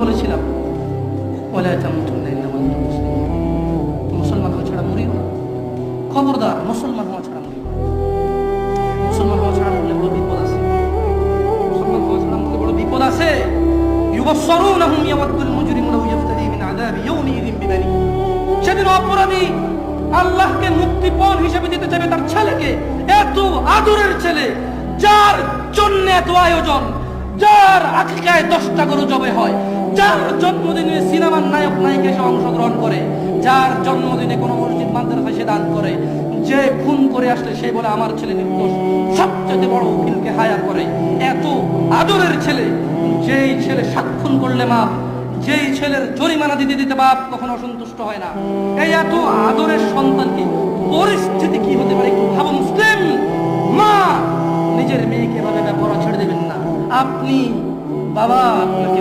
বলেছিলাম ওয়ালা তামুতুন্না ইল্লা ওয়া আনতুম মুসলিমুন, মুসলমান হওয়া ছাড়া মরিও না। খবরদার, মুসলমান হওয়া ছাড়া মরিও না। মুসলমান হওয়া ছাড়া মরলে বড় বিপদ আছে। মুসলমান হওয়া ছাড়া মরলে বড় বিপদ আছে। ইউবাসসিরুনহুম ইয়াওয়াদ্দুল মুজরিমু লাউ ইয়াফতাদি মিন আযাবি ইয়াউমিইযিন বিবানি। সেদিন অপরাধী আল্লাহকে মুক্তিপণ হিসেবে দিতে চাইবে তার ছেলেকে, এত আদরের ছেলে, যার জন্য এত আয়োজন, যার আকিকায় 10টা গরু জবে হয়, যার জন্মদিনে সিনেমার নায়ক নায়িকা এসে অংশগ্রহণ করে, যার জন্মদিনে কোনো মসজিদ মাদ্রাসায় সে দান করে, যে খুন করে আসলে সে বলে আমার ছেলে নির্দোষ, সবচেয়ে বড় উকিলকে হায়ার করে। এত আদরের ছেলে, যেই ছেলে সাক্ষণ করলে মাপ, যেই ছেলের জরিমানা দিতে দিতে বাপ কখনো অসন্তুষ্ট হয় না, এই এত আদরের সন্তানকে পরিস্থিতি কি হতে পারে একটু ভাবো। মুসলিম মা নিজের মেয়েকে এভাবে ব্যবহার ছেড়ে দেবেন না। আপনি বাবা, আপনাকে